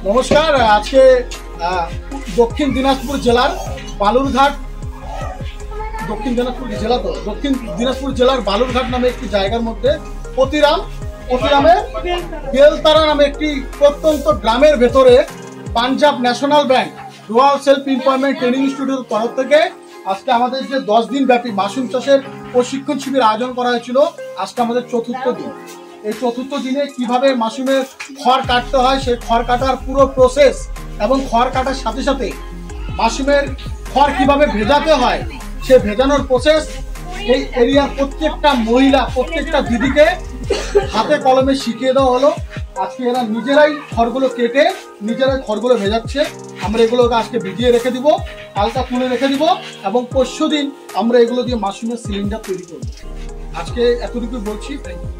নমস্কার। আজকে দক্ষিণ দিনাজপুর জেলার বালুরঘাট দক্ষিণ দিনাজপুর জেলার বালুরঘাট নামে একটি জায়গার মধ্যে প্রতিরামের বেলতারা নামে একটি প্রত্যন্ত গ্রামের ভেতরে Punjab national bank rural self employment training ইনস্টিটিউটের তরফ থেকে আজকে আমাদের যে 10 দিন ব্যাপী মাশরুম চাষের প্রশিক্ষণ শিবির আয়োজন করা হয়েছিল। আজকে আমাদের চতুর্থ দিন। এই চতুর্থ দিনে কিভাবে মাশরুমের খড় কাটতে হয়, সেই খড় কাটার পুরো প্রসেস এবং খড় কাটার সাথে সাথে মাশরুমের খড় কিভাবে ভেজাতে হয়, সে ভেজানোর প্রসেস এই এরিয়ার প্রত্যেকটা মহিলা, প্রত্যেকটা দিদিকে হাতে কলমে শিখিয়ে দেওয়া হলো। আজকে এরা নিজেরাই খড়গুলো কেটে নিজেরাই খড়গুলো ভেজাচ্ছে। আমরা এগুলোকে আজকে ভিজিয়ে রেখে দিব, হালকা তুলে রেখে দিব এবং পরশু দিন আমরা এগুলো দিয়ে মাশরুমের সিলিন্ডার তৈরি করব। আজকে এতটুকু বলছি। Thank you.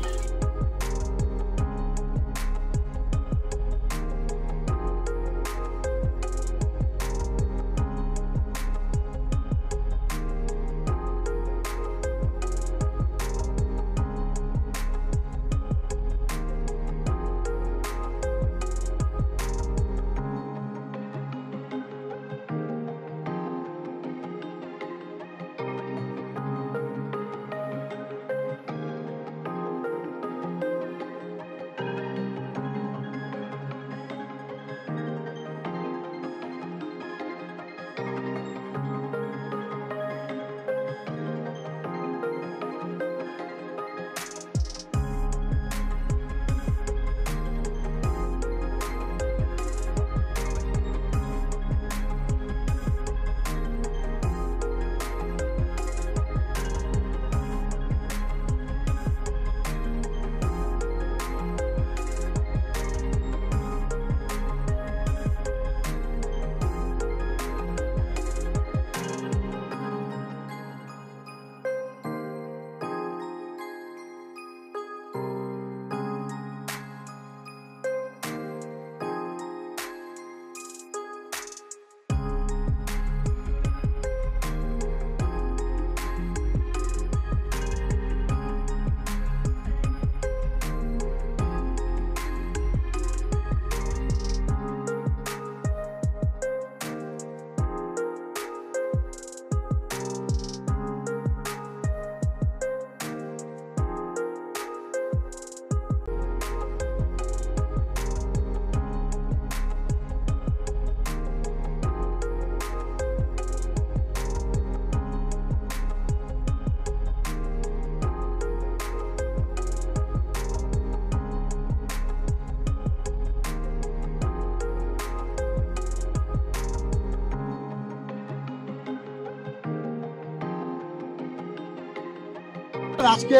আজকে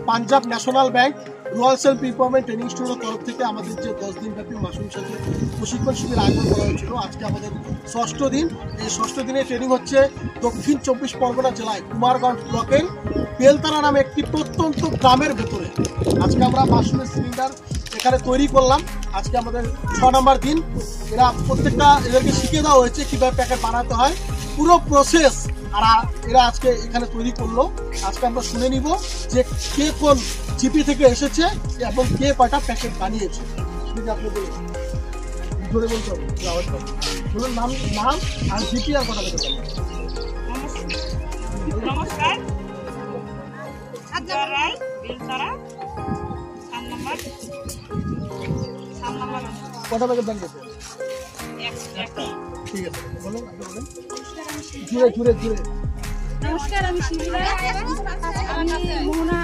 Punjab national bank royal self employment training ইনস্টিটিউটের তরফ থেকে আমাদের যে 10 দিনব্যাপী মাশরুম চাষের প্রশিক্ষণ শিবির আয়োজন করা হয়েছিল, আজকে আমাদের 6ষ্ঠ দিন। এই 6ষ্ঠ দিনে ট্রেনিং হচ্ছে দক্ষিণ 24 পরগনা জেলায় কুমারগঞ্জ ব্লকের বেলতারা নামে একটি প্রত্যন্ত গ্রামের ভেতরে। আজকে আমরা মাশরুমের সিলিন্ডার এখানে তৈরি করলাম। আজকে আমাদের 6 নম্বর দিন। এরা প্রত্যেকটা এদেরকে শিখিয়ে দেওয়া হয়েছে কীভাবে প্যাকেট বানাতে হয়, পুরো প্রসেস আর এরা আজকে এখানে তৈরি করলো। আজকে আমরা শুনে নিব যে কে কোন জিপি থেকে এসেছে এবং কে কয়টা প্যাকেট বানিয়েছে। আপনি বলুন, ধরে বলতে হবে, বলুন নাম আর জিপি আর কথা বলতে হবে। নমস্কার, কটা প্যাকেট ব্যাংক আছে? ঠিক আছে, বলুন, আপনি বলেন জুড়ে। নমস্কার, আমি শিবিরা, আমি মোহনা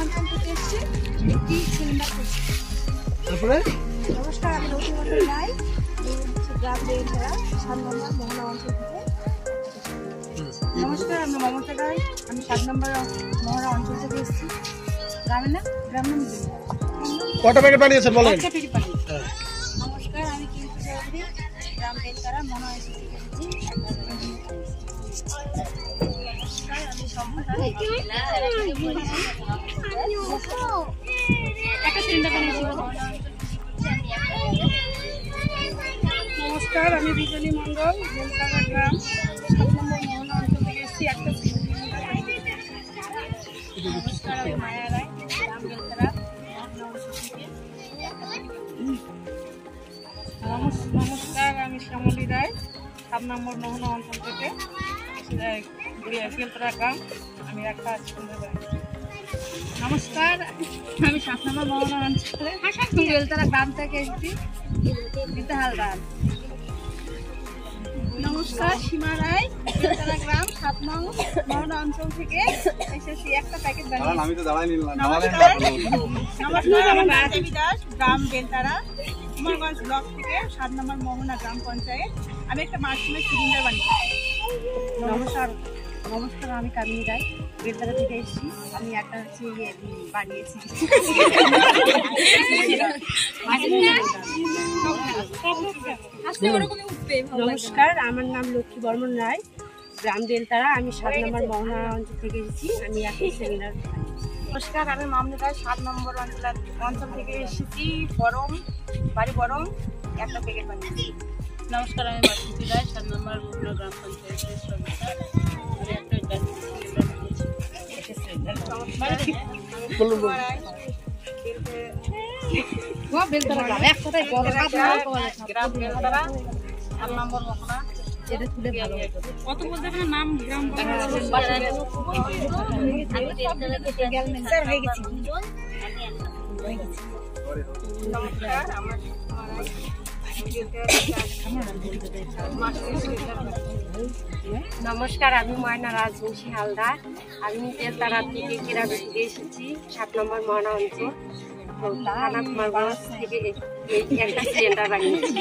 অঞ্চল থেকে এসেছি, একটি সিলিন্ডার করছি। তারপরে নমস্কার, আমি রতিমন্ডল রায়, গ্রাম বেলতলা 7 নম্বর মোহনা অঞ্চল থেকে। নমস্কার, আমি মমতা রায়, আমি 7 নম্বর মোহনা অঞ্চল থেকে এসেছি। গ্রাম নাম কটা প্যাকেট বানিয়েছেন বলেন? নমস্কার, আমি কিন্তু চৌধুরী, গ্রাম বেলতলা মোহনা অঞ্চল থেকে এসেছি। নমস্কার, আমি বিজলী মন্ডল, বেলতলা গ্রাম 7 নম্বর মোহনা অঞ্চল থেকে এসেছি। নমস্কার, আমি মায়া রায়, গ্রাম বেলতলা মোহনা অঞ্চল থেকে। নমস্কার, আমি শ্যামলী রায়, 7 নম্বর মোহনা অঞ্চল থেকে, বেলতলা গ্রাম, আমি একটা সুন্দর। নমস্কার, আমি 7 নম্বর মোহনা অঞ্চলে বেলতলা গ্রাম থেকে এসেছি, বিতাহাল রায়। নমস্কার, সীমা রায়, বেলতলা গ্রাম 7 নং মোহনা অঞ্চল থেকে এসেছি, একটা প্যাকেট বানিয়েছি। নমস্কার, আমি রাজদেবী দাস, গ্রাম বেলতলা কুমারগঞ্জ ব্লক থেকে 7 নম্বর মোহনা গ্রাম পঞ্চায়েত, আমি একটা মাশরুমের সিলিন্ডার বানিয়েছি। নমস্কার, আমি কামিনী রায়, বেলতলা থেকে এসেছি, আমি একটা বানিয়েছি। নমস্কার, আমার নাম লক্ষ্মী বর্মন রায়, গ্রাম বেলতলা, আমি 7 নম্বর মোহনা অঞ্চল থেকে এসেছি, আমি একটা সিলিন্ডার। নমস্কার, আমি মামনি রায়, 7 নম্বর অঞ্চল থেকে এসেছি, বাড়ি বরং, একটা প্যাকেট বানিয়েছি। নমস্কার, আমি বাসন্তী রায়, 7 নম্বর মোহনা গ্রাম পঞ্চায়েতের সদস্য, আমি একটা গ্যাস সিলিন্ডার বানিয়েছি। গ্রাম বেলতলা 7 নম্বর মোহনা। কত বলতে নাম গ্রাম নমস্কার, আমি ময়না রাজবংশী হালদার, আমি বেলতলা থেকে কেরাবে থেকে এসেছি, 7 নম্বর মোহনা অঞ্চল, থানা কুমারগঞ্জ থেকে একটা সিলিন্ডার বানিয়েছি।